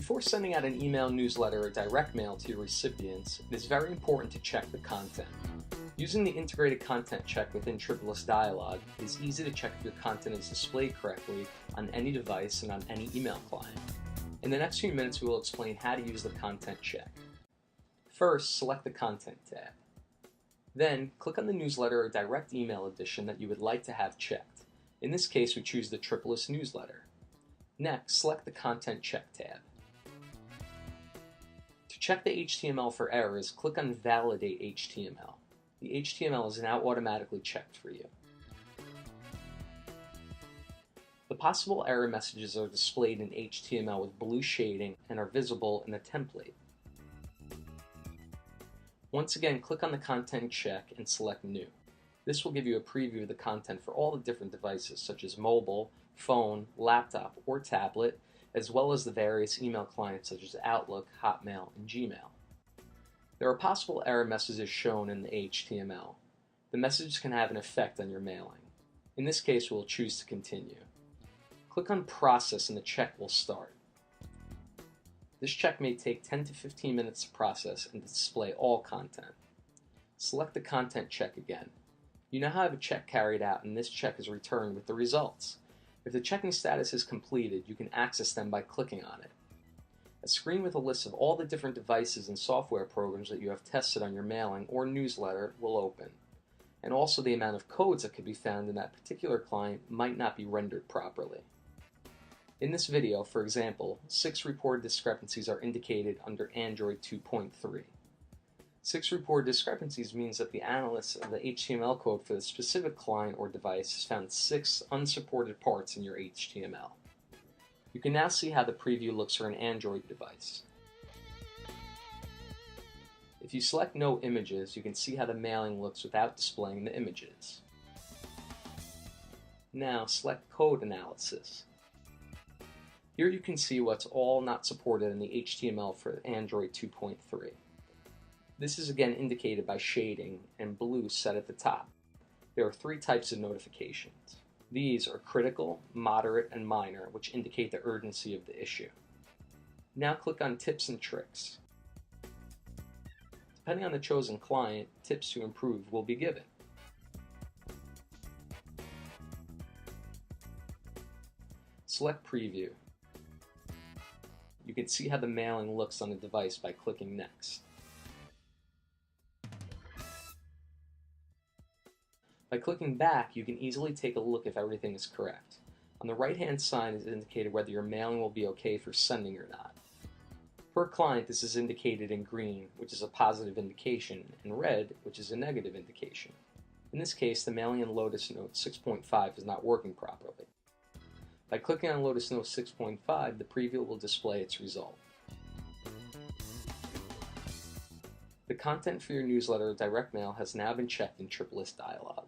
Before sending out an email, newsletter, or direct mail to your recipients, it is very important to check the content. Using the integrated content check within Tripolis Dialog, it is easy to check if your content is displayed correctly on any device and on any email client. In the next few minutes, we will explain how to use the content check. First, select the Content tab. Then, click on the newsletter or direct email edition that you would like to have checked. In this case, we choose the Tripolis newsletter. Next, select the Content Check tab. To check the HTML for errors, click on Validate HTML. The HTML is now automatically checked for you. The possible error messages are displayed in HTML with blue shading and are visible in the template. Once again, click on the Content Check and select New. This will give you a preview of the content for all the different devices such as mobile, phone, laptop, or tablet, as well as the various email clients such as Outlook, Hotmail, and Gmail. There are possible error messages shown in the HTML. The messages can have an effect on your mailing. In this case, we'll choose to continue. Click on Process and the check will start. This check may take 10 to 15 minutes to process and display all content. Select the Content Check again. You now have a check carried out and this check is returned with the results. If the checking status is completed, you can access them by clicking on it. A screen with a list of all the different devices and software programs that you have tested on your mailing or newsletter will open. And also the amount of codes that could be found in that particular client might not be rendered properly. In this video, for example, 6 reported discrepancies are indicated under Android 2.3. 6 reported discrepancies means that the analyst of the HTML code for the specific client or device has found 6 unsupported parts in your HTML. You can now see how the preview looks for an Android device. If you select No Images, you can see how the mailing looks without displaying the images. Now select Code Analysis. Here you can see what's all not supported in the HTML for Android 2.3. This is again indicated by shading and blue set at the top. There are 3 types of notifications. These are critical, moderate, and minor, which indicate the urgency of the issue. Now click on Tips and Tricks. Depending on the chosen client, tips to improve will be given. Select Preview. You can see how the mailing looks on the device by clicking Next. By clicking back, you can easily take a look if everything is correct. On the right-hand side is indicated whether your mailing will be okay for sending or not. Per client, this is indicated in green, which is a positive indication, and red, which is a negative indication. In this case, the mailing in Lotus Note 6.5 is not working properly. By clicking on Lotus Note 6.5, the preview will display its result. The content for your newsletter or direct mail has now been checked in Tripolis Dialog.